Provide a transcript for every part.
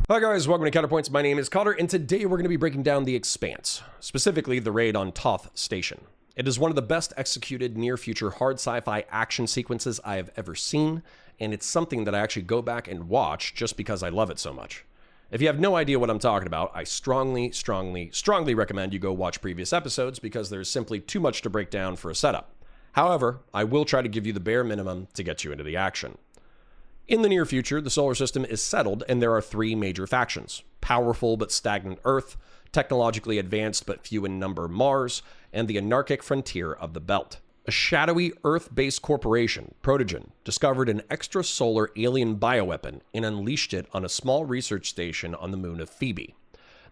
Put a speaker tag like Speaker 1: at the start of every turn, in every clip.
Speaker 1: Hi guys, welcome to Counterpoints. My name is Cotter, and today we're going to be breaking down the Expanse, specifically the raid on Thoth Station. It is one of the best executed near-future hard sci-fi action sequences I have ever seen, and it's something that I actually go back and watch just because I love it so much. If you have no idea what I'm talking about, I strongly recommend you go watch previous episodes because there's simply too much to break down for a setup. However, I will try to give you the bare minimum to get you into the action. In the near future, the solar system is settled and there are three major factions: powerful but stagnant Earth, technologically advanced but few in number Mars, and the anarchic frontier of the Belt. A shadowy Earth-based corporation, Protogen, discovered an extrasolar alien bioweapon and unleashed it on a small research station on the moon of Phoebe.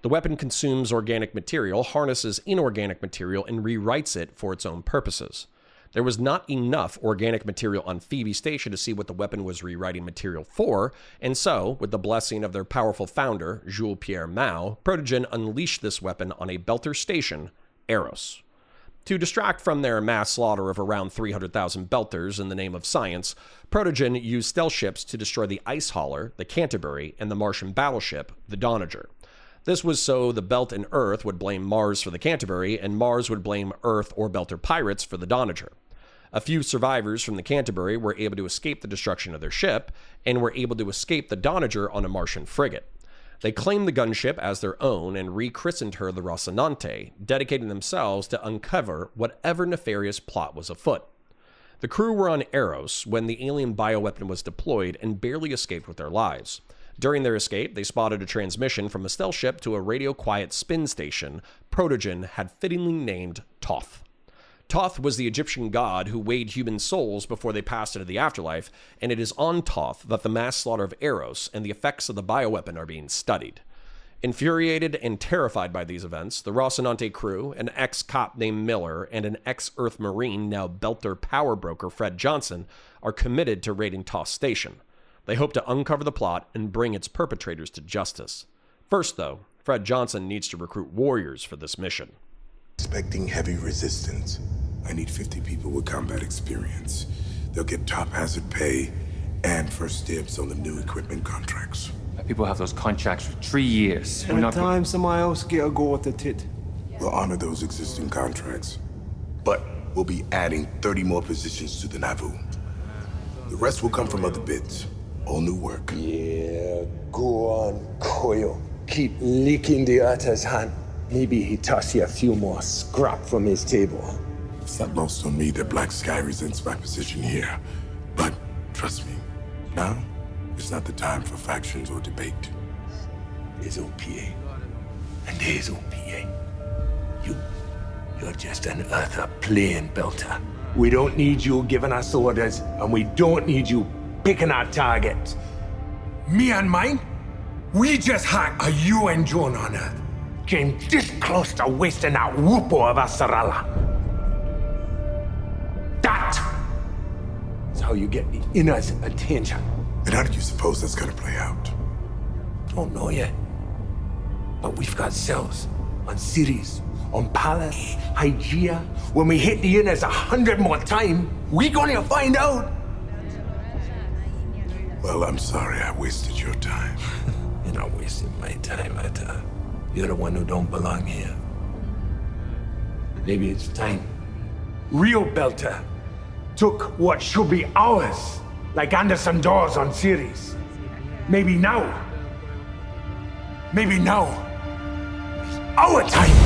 Speaker 1: The weapon consumes organic material, harnesses inorganic material, and rewrites it for its own purposes. There was not enough organic material on Phoebe Station to see what the weapon was rewriting material for, and so, with the blessing of their powerful founder, Jules Pierre Mao, Protogen unleashed this weapon on a Belter station, Eros. To distract from their mass slaughter of around 300,000 Belters in the name of science, Protogen used stealth ships to destroy the Ice Hauler, the Canterbury, and the Martian battleship, the Doniger. This was so the Belt and Earth would blame Mars for the Canterbury, and Mars would blame Earth or Belter pirates for the Doniger. A few survivors from the Canterbury were able to escape the destruction of their ship, and were able to escape the Doniger on a Martian frigate. They claimed the gunship as their own and rechristened her the Rocinante, dedicating themselves to uncover whatever nefarious plot was afoot. The crew were on Eros when the alien bioweapon was deployed and barely escaped with their lives. During their escape, they spotted a transmission from a stealth ship to a radio-quiet spin station Protogen had fittingly named Thoth. Thoth was the Egyptian god who weighed human souls before they passed into the afterlife, and it is on Thoth that the mass slaughter of Eros and the effects of the bioweapon are being studied. Infuriated and terrified by these events, the Rocinante crew, an ex-cop named Miller, and an ex-Earth Marine, now Belter power broker Fred Johnson, are committed to raiding Thoth Station. They hope to uncover the plot and bring its perpetrators to justice. First, though, Fred Johnson needs to recruit warriors for this mission.
Speaker 2: Expecting heavy resistance. I need 50 people with combat experience. They'll get top hazard pay and first dibs on the new equipment contracts.
Speaker 3: People have those contracts for 3 years.
Speaker 4: Anytime somebody else get a go at the tit.
Speaker 2: We'll honor those existing contracts, but we'll be adding 30 more positions to the Nauvoo. The rest will come from other bids. All new work.
Speaker 4: Yeah, go on, Koyo. Keep licking the otter's hand. Maybe he toss you a few more scrap from his table.
Speaker 2: It's not lost on me that Black Sky resents my position here. But trust me, now is not the time for factions or debate.
Speaker 4: There's OPA. And there's OPA. You're just an Earther playing Belter. We don't need you giving us orders, and we don't need you picking our targets. Me and mine, we just hacked a UN drone on Earth. Came this close to wasting that whoopo of a Sarala. That's how you get the inner's attention.
Speaker 2: And how do you suppose that's gonna play out?
Speaker 4: Don't know yet. But we've got cells on Ceres, on Pallas, Hygeia. When we hit the inners 100 more times, we gonna find out.
Speaker 2: Well, I'm sorry I wasted your time.
Speaker 4: You're not wasting my time, Ata. You're the one who don't belong here. Maybe it's time. Real Belter took what should be ours, like Anderson Dawes on Ceres. Maybe now is our time.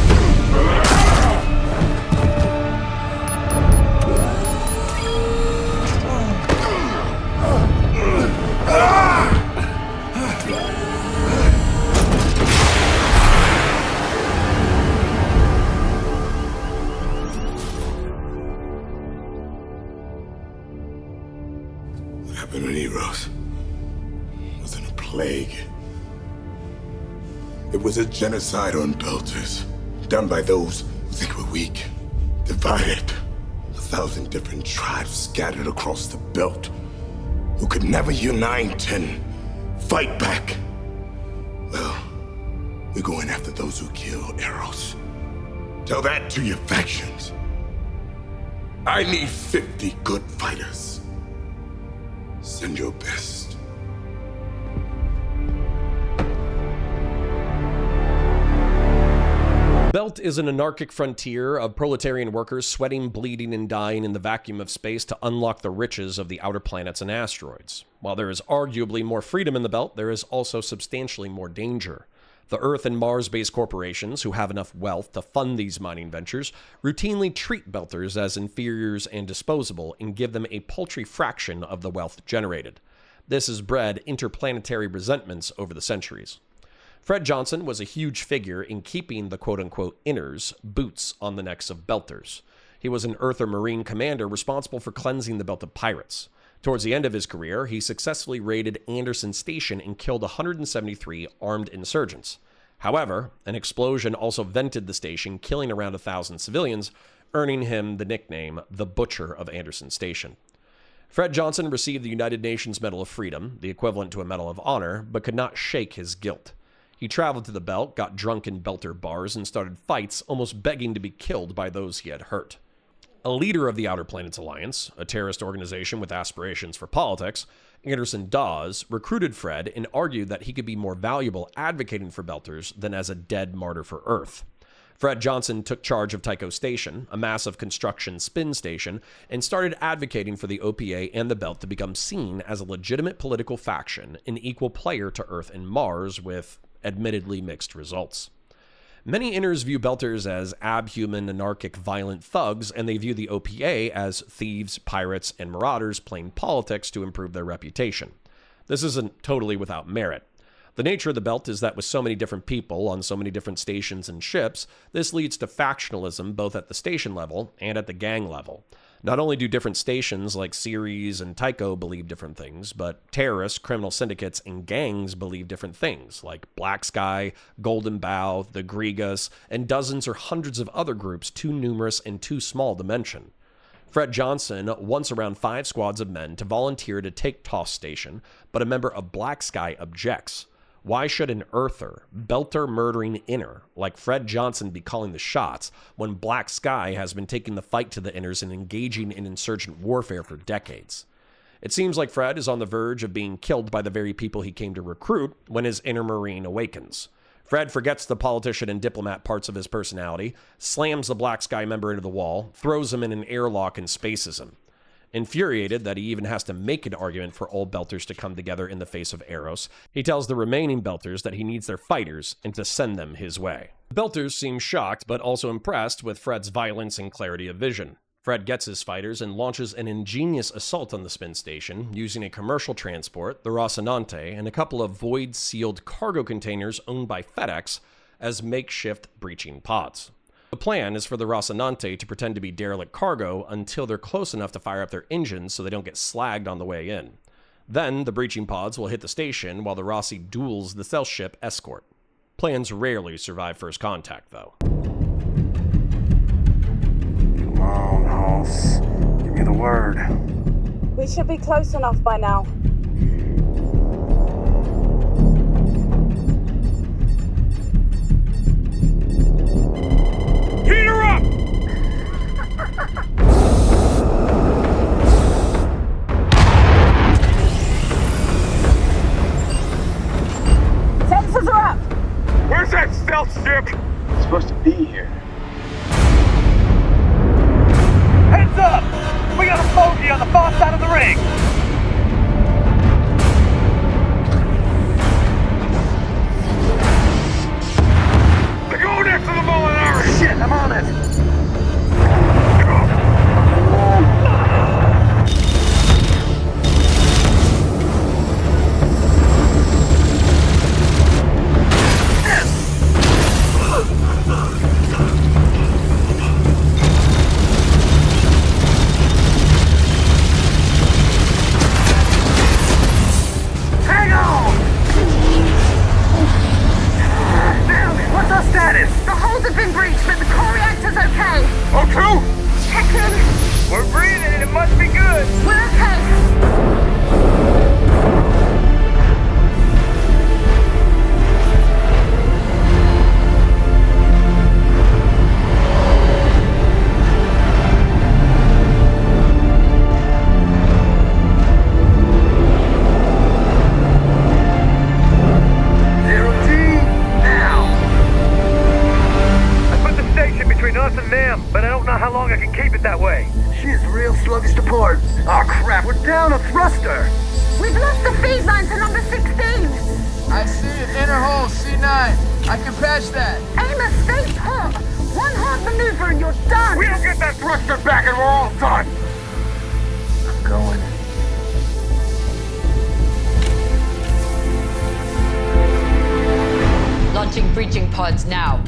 Speaker 2: What happened in Eros wasn't a plague. It was a genocide on Belters, done by those who think we're weak, divided. 1,000 different tribes scattered across the belt, who could never unite and fight back. Well, we're going after those who killed Eros. Tell that to your factions. I need 50 good fighters. Send your best.
Speaker 1: Belt is an anarchic frontier of proletarian workers sweating, bleeding, and dying in the vacuum of space to unlock the riches of the outer planets and asteroids. While there is arguably more freedom in the Belt, there is also substantially more danger. The Earth and Mars-based corporations, who have enough wealth to fund these mining ventures, routinely treat Belters as inferiors and disposable and give them a paltry fraction of the wealth generated. This has bred interplanetary resentments over the centuries. Fred Johnson was a huge figure in keeping the quote-unquote inners boots on the necks of Belters. He was an Earth or Marine commander responsible for cleansing the Belt of pirates. Towards the end of his career, he successfully raided Anderson Station and killed 173 armed insurgents. However, an explosion also vented the station, killing around 1,000 civilians, earning him the nickname the Butcher of Anderson Station. Fred Johnson received the United Nations Medal of Freedom, the equivalent to a Medal of Honor, but could not shake his guilt. He traveled to the Belt, got drunk in Belter bars, and started fights, almost begging to be killed by those he had hurt. A leader of the Outer Planets Alliance, a terrorist organization with aspirations for politics, Anderson Dawes, recruited Fred and argued that he could be more valuable advocating for Belters than as a dead martyr for Earth. Fred Johnson took charge of Tycho Station, a massive construction spin station, and started advocating for the OPA and the Belt to become seen as a legitimate political faction, an equal player to Earth and Mars, with admittedly mixed results. Many inners view Belters as abhuman, anarchic, violent thugs, and they view the OPA as thieves, pirates, and marauders playing politics to improve their reputation. This isn't totally without merit. The nature of the Belt is that with so many different people on so many different stations and ships, this leads to factionalism both at the station level and at the gang level. Not only do different stations like Ceres and Tycho believe different things, but terrorists, criminal syndicates, and gangs believe different things, like Black Sky, Golden Bough, the Grigas, and dozens or hundreds of other groups too numerous and too small to mention. Fred Johnson wants around 5 squads of men to volunteer to take Thoth Station, but a member of Black Sky objects. Why should an Earther, Belter murdering inner, like Fred Johnson be calling the shots when Black Sky has been taking the fight to the inners and engaging in insurgent warfare for decades? It seems like Fred is on the verge of being killed by the very people he came to recruit when his inner Marine awakens. Fred forgets the politician and diplomat parts of his personality, slams the Black Sky member into the wall, throws him in an airlock and spaces him. Infuriated that he even has to make an argument for all Belters to come together in the face of Eros, he tells the remaining Belters that he needs their fighters and to send them his way. The Belters seem shocked but also impressed with Fred's violence and clarity of vision. Fred gets his fighters and launches an ingenious assault on the spin station using a commercial transport, the Rocinante, and a couple of void-sealed cargo containers owned by FedEx as makeshift breaching pods. The plan is for the Rocinante to pretend to be derelict cargo until they're close enough to fire up their engines so they don't get slagged on the way in. Then the breaching pods will hit the station while the Rossi duels the stealth ship Escort. Plans rarely survive first contact, though.
Speaker 5: Come on, Hoss. Give me the word.
Speaker 6: We should be close enough by now.
Speaker 5: Heat her up!
Speaker 6: Sensors are up!
Speaker 5: Where's that stealth ship? It's supposed to be here. Heads up! We got a bogey on the far side of the ring! They're going after the Molinari! Shit, I'm on it! luggage to port. Oh crap, we're down a thruster.
Speaker 7: We've lost the feed line to number 16.
Speaker 8: I see it. Inner hole, C9. I can patch that.
Speaker 7: Amos, stay put. One hard maneuver and you're done.
Speaker 5: We don't get that thruster back and we're all done. I'm going.
Speaker 9: Launching breaching pods now.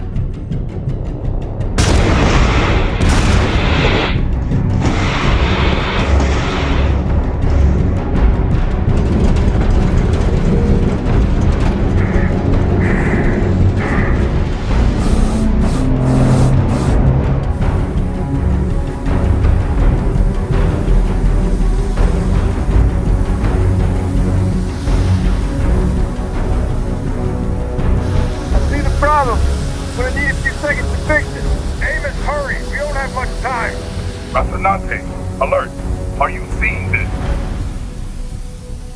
Speaker 5: Rocinante, alert. Are you seeing this?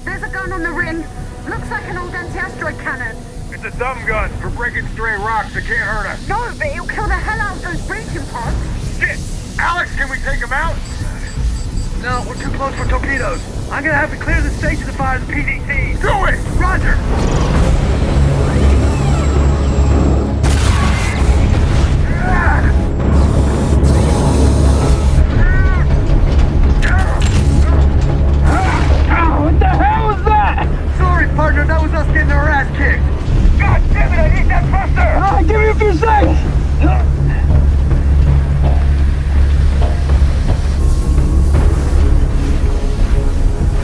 Speaker 7: There's a gun on the rim. Looks like an old anti-asteroid cannon.
Speaker 5: It's a dumb gun for breaking stray rocks that can't hurt us.
Speaker 7: No, but it'll kill the hell out of those breaching pods.
Speaker 5: Shit! Alex, can we take him out? No, we're too close for torpedoes. I'm gonna have to clear the station to fire the PDT. Do it! Roger!
Speaker 7: What the hell was that?
Speaker 5: Sorry, partner, that was us getting our ass kicked. God damn it, I need that thruster!
Speaker 7: Give me a few seconds.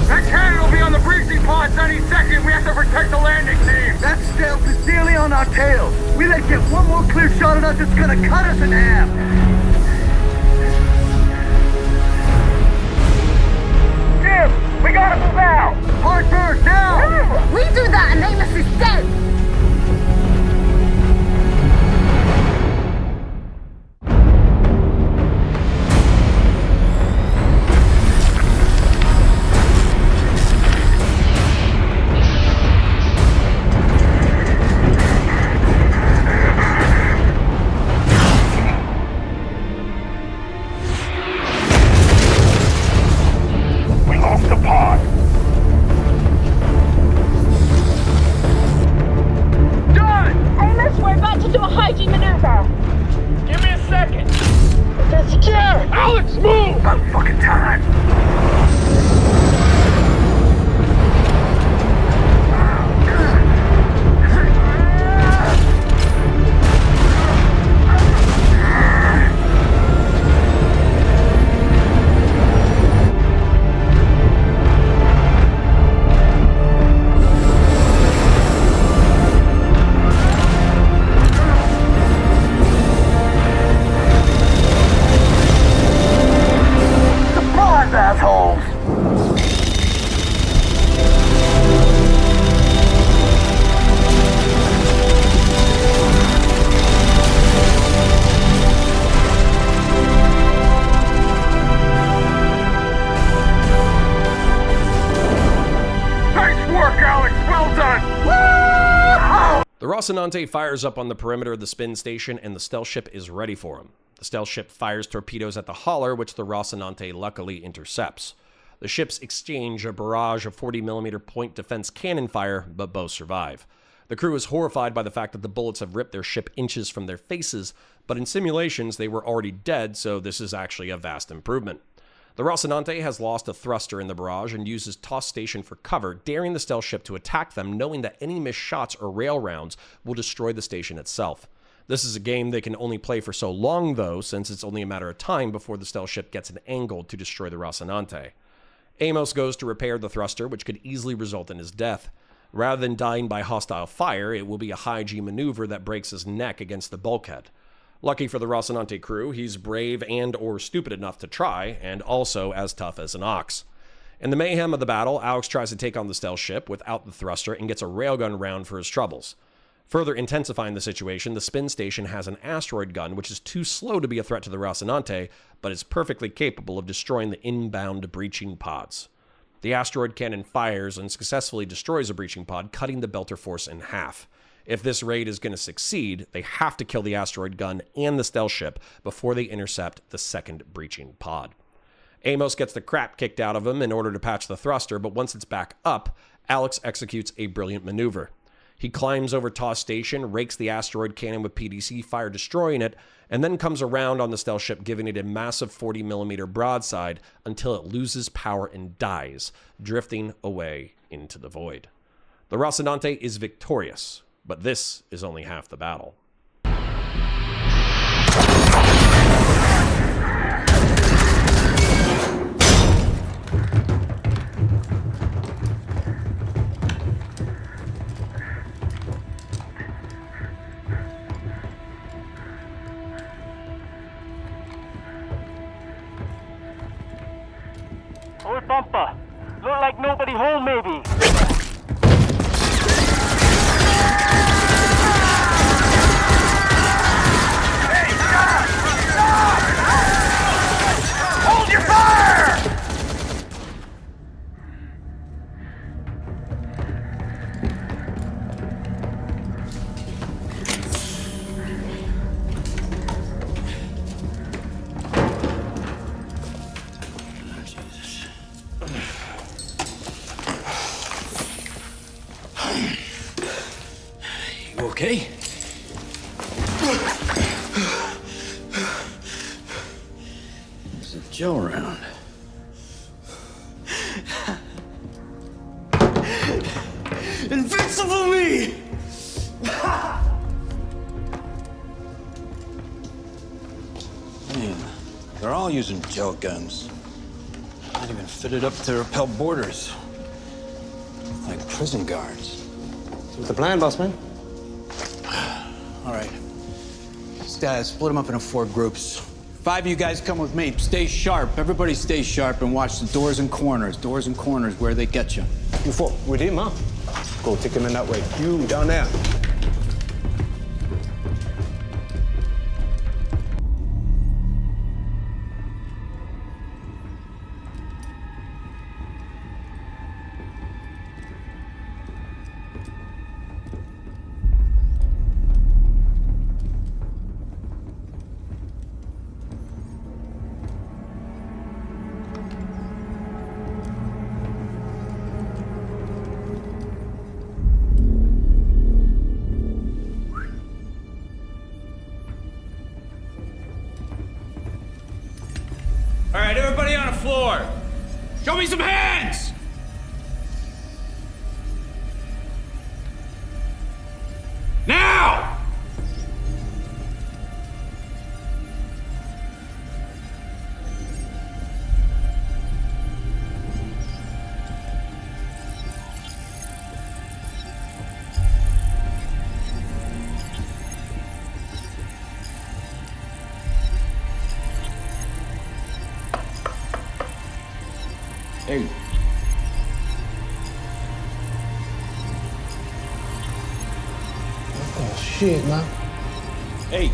Speaker 5: That cannon will be on the breaching pods any second. We have to protect the landing team. That stealth is nearly on our tail. We let get one more clear shot at us, it's gonna cut us in half. Jim, we gotta move out. Hard bird, now.
Speaker 7: We do that and Amos is dead.
Speaker 1: Rocinante fires up on the perimeter of the spin station and the stealth ship is ready for him. The stealth ship fires torpedoes at the hauler, which the Rocinante luckily intercepts. The ships exchange a barrage of 40mm point defense cannon fire, but both survive. The crew is horrified by the fact that the bullets have ripped their ship inches from their faces, but in simulations they were already dead, so this is actually a vast improvement. The Rocinante has lost a thruster in the barrage and uses Thoth Station for cover, daring the stealth ship to attack them, knowing that any missed shots or rail rounds will destroy the station itself. This is a game they can only play for so long, though, since it's only a matter of time before the stealth ship gets an angle to destroy the Rocinante. Amos goes to repair the thruster, which could easily result in his death. Rather than dying by hostile fire, it will be a high-G maneuver that breaks his neck against the bulkhead. Lucky for the Rocinante crew, he's brave and or stupid enough to try, and also as tough as an ox. In the mayhem of the battle, Alex tries to take on the stealth ship without the thruster and gets a railgun round for his troubles. Further intensifying the situation, the spin station has an asteroid gun which is too slow to be a threat to the Rocinante, but is perfectly capable of destroying the inbound breaching pods. The asteroid cannon fires and successfully destroys a breaching pod, cutting the Belter force in half. If this raid is going to succeed, they have to kill the asteroid gun and the stealth ship before they intercept the second breaching pod. Amos gets the crap kicked out of him in order to patch the thruster, but once it's back up, Alex executes a brilliant maneuver. He climbs over Thoth Station, rakes the asteroid cannon with PDC fire, destroying it, and then comes around on the stealth ship, giving it a massive 40mm broadside until it loses power and dies, drifting away into the void. The Rocinante is victorious, but this is only half the battle.
Speaker 5: Oh, bumper. Look like nobody home, maybe. Hey, stop! Stop! Hold your fire!
Speaker 10: Okay? There's a Joe around. Invincible me! Man, they're all using gel guns. Not even fitted up to repel boarders. Like prison guards.
Speaker 11: What's the plan, boss man?
Speaker 10: All right. Split them up into 4 groups. 5 of you guys come with me. Stay sharp. Everybody stay sharp and watch the doors and corners. Doors and corners where they get you.
Speaker 11: You fought with him, huh? Go take him in that way. You down there.
Speaker 8: All right, everybody on the floor. Show me some hands! Now!
Speaker 10: Hey.
Speaker 11: Oh, shit, man.
Speaker 10: Hey.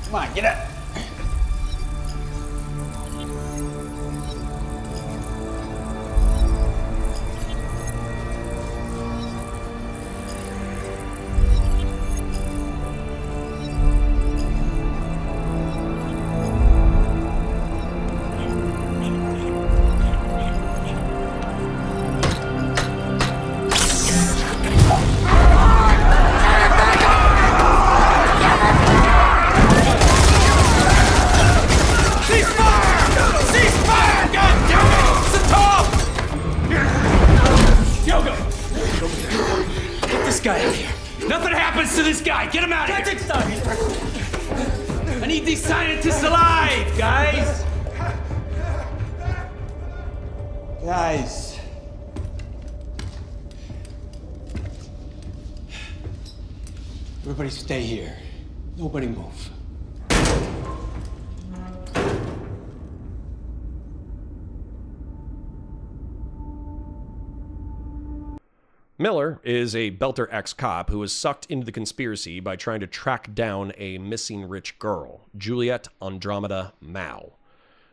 Speaker 10: Come on, get up.
Speaker 8: Nothing happens to this guy. Get him out of here. I need these scientists alive, guys.
Speaker 10: Guys. Everybody stay here. Nobody move.
Speaker 1: Miller is a Belter ex-cop who was sucked into the conspiracy by trying to track down a missing rich girl, Juliette Andromeda Mao.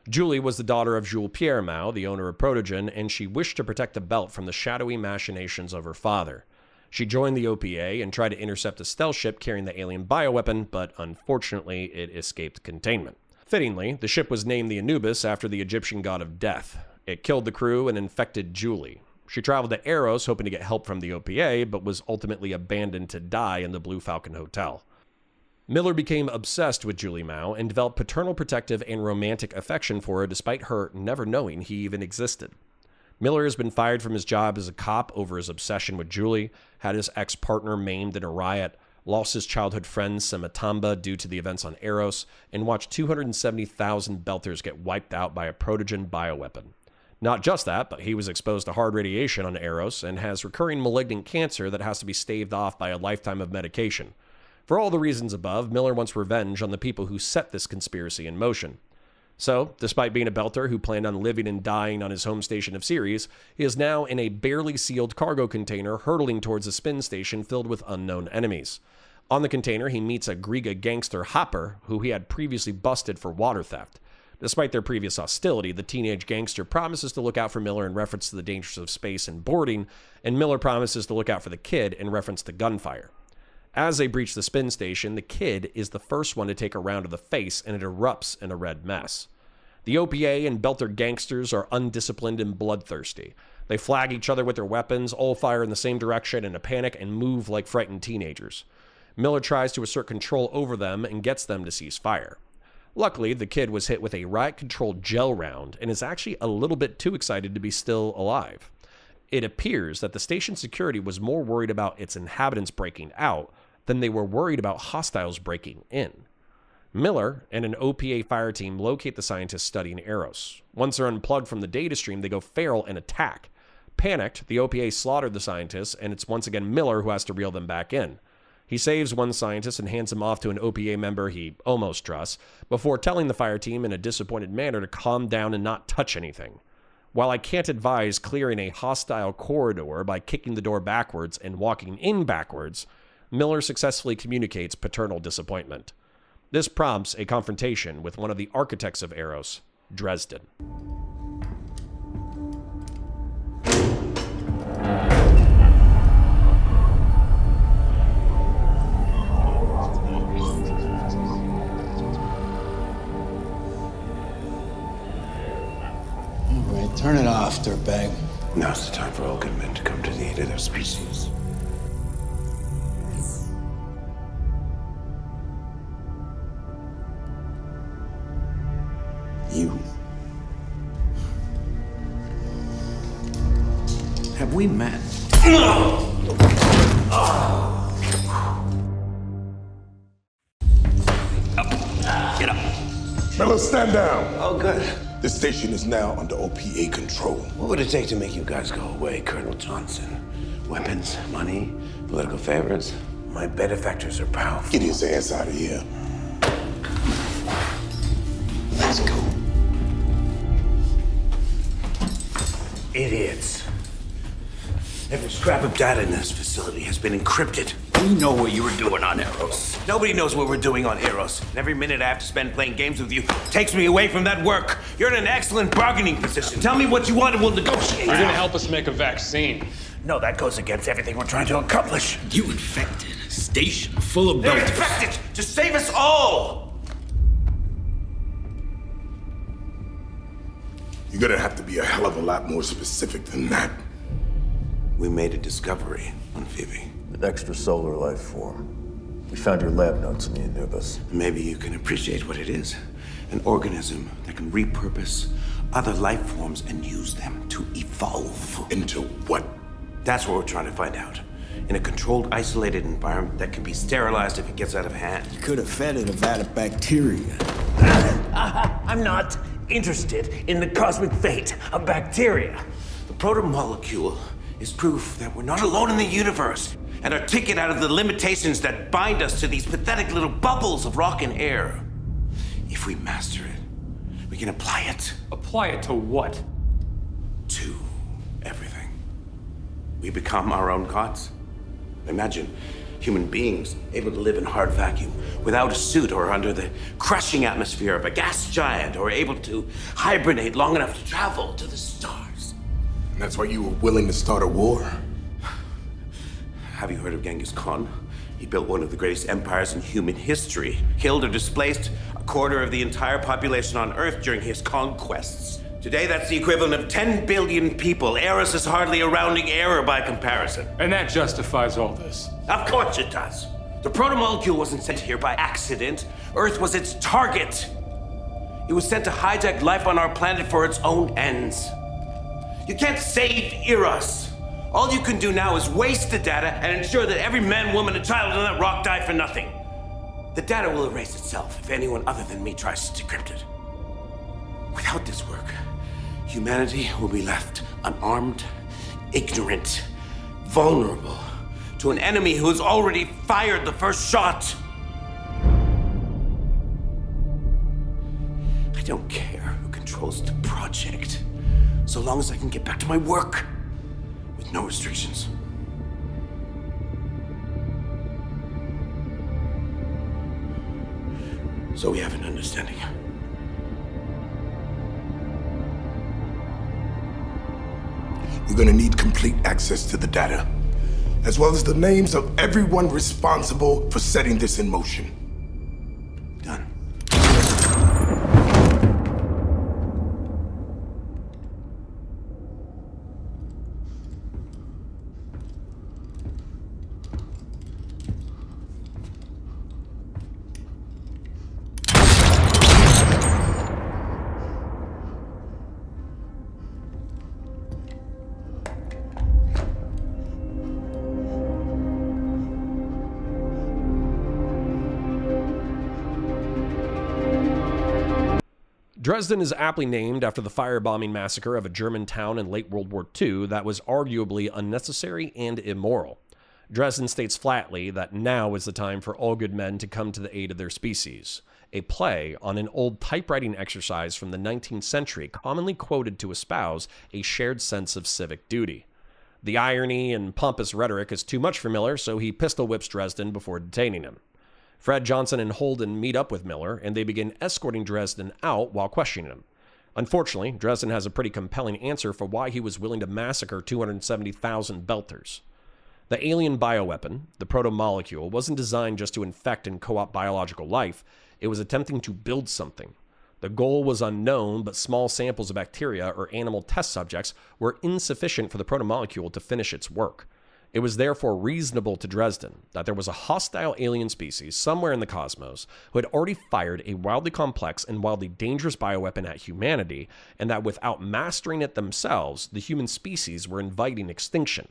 Speaker 1: Julie was the daughter of Jules Pierre Mao, the owner of Protogen, and she wished to protect the belt from the shadowy machinations of her father. She joined the OPA and tried to intercept a stealth ship carrying the alien bioweapon, but unfortunately it escaped containment. Fittingly, the ship was named the Anubis after the Egyptian god of death. It killed the crew and infected Julie. She traveled to Eros hoping to get help from the OPA, but was ultimately abandoned to die in the Blue Falcon Hotel. Miller became obsessed with Julie Mao and developed paternal protective and romantic affection for her despite her never knowing he even existed. Miller has been fired from his job as a cop over his obsession with Julie, had his ex-partner maimed in a riot, lost his childhood friend Sematamba due to the events on Eros, and watched 270,000 Belters get wiped out by a protogen bioweapon. Not just that, but he was exposed to hard radiation on Eros and has recurring malignant cancer that has to be staved off by a lifetime of medication. For all the reasons above, Miller wants revenge on the people who set this conspiracy in motion. So, despite being a Belter who planned on living and dying on his home station of Ceres, he is now in a barely sealed cargo container hurtling towards a spin station filled with unknown enemies. On the container, he meets a Griga gangster Hopper, who he had previously busted for water theft. Despite their previous hostility, the teenage gangster promises to look out for Miller in reference to the dangers of space and boarding, and Miller promises to look out for the kid in reference to gunfire. As they breach the spin station, the kid is the first one to take a round to the face, and it erupts in a red mess. The OPA and Belter gangsters are undisciplined and bloodthirsty. They flag each other with their weapons, all fire in the same direction in a panic, and move like frightened teenagers. Miller tries to assert control over them and gets them to cease fire. Luckily, the kid was hit with a riot-controlled gel round and is actually a little bit too excited to be still alive. It appears that the station security was more worried about its inhabitants breaking out than they were worried about hostiles breaking in. Miller and an OPA fire team locate the scientists studying Eros. Once they're unplugged from the data stream, they go feral and attack. Panicked, the OPA slaughtered the scientists, and it's once again Miller who has to reel them back in. He saves one scientist and hands him off to an OPA member he almost trusts, before telling the fire team in a disappointed manner to calm down and not touch anything. While I can't advise clearing a hostile corridor by kicking the door backwards and walking in backwards, Miller successfully communicates paternal disappointment. This prompts a confrontation with one of the architects of Eros, Dresden.
Speaker 10: Turn it off, dirtbag.
Speaker 2: Now's the time for all good men to come to the aid of their species. You. Have we met?
Speaker 8: Get up.
Speaker 2: Miller, stand down.
Speaker 8: Oh, good.
Speaker 2: The station is now under OPA control.
Speaker 8: What would it take to make you guys go away, Colonel Johnson? Weapons, money, political favors? My benefactors are powerful.
Speaker 2: Get his ass out of here.
Speaker 8: Let's go. Idiots. Every scrap of data in this facility has been encrypted. We know what you were doing on Eros. Nobody knows what we're doing on Eros. And every minute I have to spend playing games with you takes me away from that work. You're in an excellent bargaining position. Tell me what you want and we'll negotiate.
Speaker 11: You're gonna help us make a vaccine.
Speaker 8: No, that goes against everything we're trying to accomplish.
Speaker 12: You infected a station full of
Speaker 8: They're
Speaker 12: Belters.
Speaker 8: infected to save us all.
Speaker 2: You're gonna have to be a hell of a lot more specific than that.
Speaker 8: We made a discovery on Phoebe.
Speaker 13: An extrasolar life form. We found your lab notes in the Anubis.
Speaker 8: Maybe you can appreciate what it is. An organism that can repurpose other life forms and use them to evolve.
Speaker 2: Into what?
Speaker 8: That's what we're trying to find out. In a controlled, isolated environment that can be sterilized if it gets out of hand.
Speaker 12: You could have fed it a vat of bacteria.
Speaker 8: I'm not interested in the cosmic fate of bacteria. The protomolecule is proof that we're not alone in the universe, and our ticket out of the limitations that bind us to these pathetic little bubbles of rock and air. If we master it, we can apply it.
Speaker 11: Apply it to what?
Speaker 8: To everything. We become our own gods. Imagine human beings able to live in hard vacuum without a suit or under the crushing atmosphere of a gas giant, or able to hibernate long enough to travel to the stars.
Speaker 2: And that's why you were willing to start a war?
Speaker 8: Have you heard of Genghis Khan? He built one of the greatest empires in human history, killed or displaced quarter of the entire population on Earth during his conquests. Today, that's the equivalent of 10 billion people. Eros is hardly a rounding error by comparison.
Speaker 14: And that justifies all this.
Speaker 8: Of course it does. The protomolecule wasn't sent here by accident. Earth was its target. It was sent to hijack life on our planet for its own ends. You can't save Eros. All you can do now is waste the data and ensure that every man, woman, and child on that rock die for nothing. The data will erase itself if anyone other than me tries to decrypt it. Without this work, humanity will be left unarmed, ignorant, vulnerable to an enemy who has already fired the first shot. I don't care who controls the project, so long as I can get back to my work with no restrictions. So we have an understanding.
Speaker 2: You're gonna need complete access to the data, as well as the names of everyone responsible for setting this in motion.
Speaker 8: Done.
Speaker 1: Dresden is aptly named after the firebombing massacre of a German town in late World War II that was arguably unnecessary and immoral. Dresden states flatly that now is the time for all good men to come to the aid of their species, a play on an old typewriting exercise from the 19th century commonly quoted to espouse a shared sense of civic duty. The irony and pompous rhetoric is too much for Miller, so he pistol whips Dresden before detaining him. Fred Johnson and Holden meet up with Miller, and they begin escorting Dresden out while questioning him. Unfortunately, Dresden has a pretty compelling answer for why he was willing to massacre 270,000 Belters. The alien bioweapon, the protomolecule, wasn't designed just to infect and co-opt biological life. It was attempting to build something. The goal was unknown, but small samples of bacteria or animal test subjects were insufficient for the protomolecule to finish its work. It was therefore reasonable to Dresden that there was a hostile alien species somewhere in the cosmos who had already fired a wildly complex and wildly dangerous bioweapon at humanity, and that without mastering it themselves, the human species were inviting extinction.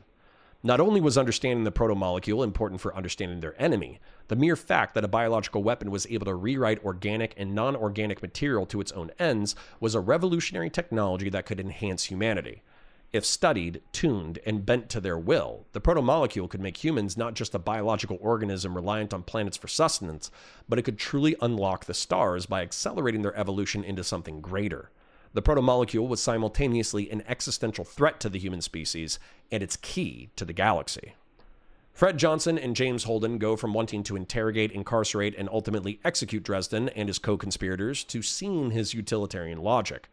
Speaker 1: Not only was understanding the protomolecule important for understanding their enemy, the mere fact that a biological weapon was able to rewrite organic and non-organic material to its own ends was a revolutionary technology that could enhance humanity. If studied, tuned, and bent to their will, the protomolecule could make humans not just a biological organism reliant on planets for sustenance, but it could truly unlock the stars by accelerating their evolution into something greater. The protomolecule was simultaneously an existential threat to the human species, and its key to the galaxy. Fred Johnson and James Holden go from wanting to interrogate, incarcerate, and ultimately execute Dresden and his co-conspirators to seeing his utilitarian logic.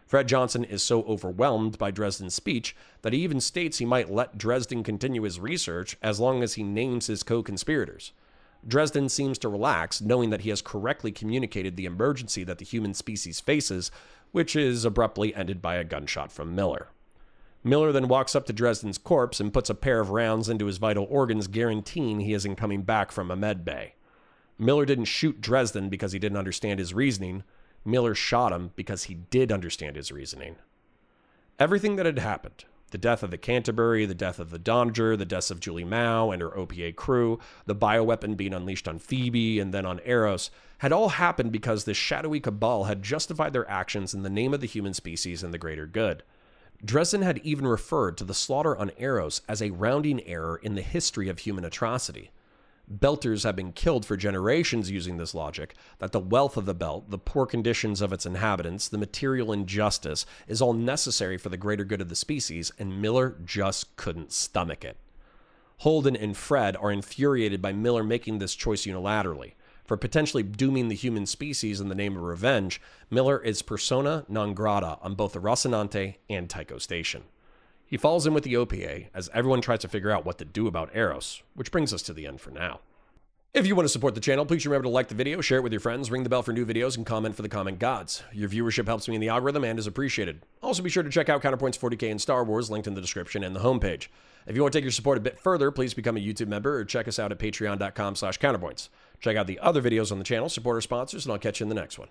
Speaker 1: Fred Johnson is so overwhelmed by Dresden's speech that he even states he might let Dresden continue his research as long as he names his co-conspirators. Dresden seems to relax, knowing that he has correctly communicated the emergency that the human species faces, which is abruptly ended by a gunshot from Miller. Miller then walks up to Dresden's corpse and puts a pair of rounds into his vital organs, guaranteeing he isn't coming back from a med bay. Miller didn't shoot Dresden because he didn't understand his reasoning. Miller shot him because he did understand his reasoning. Everything that had happened, the death of the Canterbury, the death of the Doniger, the deaths of Julie Mao and her OPA crew, the bioweapon being unleashed on Phoebe and then on Eros, had all happened because this shadowy cabal had justified their actions in the name of the human species and the greater good. Dresden had even referred to the slaughter on Eros as a rounding error in the history of human atrocity. Belters have been killed for generations using this logic, that the wealth of the belt, the poor conditions of its inhabitants, the material injustice, is all necessary for the greater good of the species, and Miller just couldn't stomach it. Holden and Fred are infuriated by Miller making this choice unilaterally. For potentially dooming the human species in the name of revenge, Miller is persona non grata on both the Rocinante and Tycho Station. He falls in with the OPA as everyone tries to figure out what to do about Eros, which brings us to the end for now. If you want to support the channel, please remember to like the video, share it with your friends, ring the bell for new videos, and comment for the comment gods. Your viewership helps me in the algorithm and is appreciated. Also, be sure to check out Counterpoints 40K and Star Wars, linked in the description and the homepage. If you want to take your support a bit further, please become a YouTube member or check us out at patreon.com/counterpoints. Check out the other videos on the channel, support our sponsors, and I'll catch you in the next one.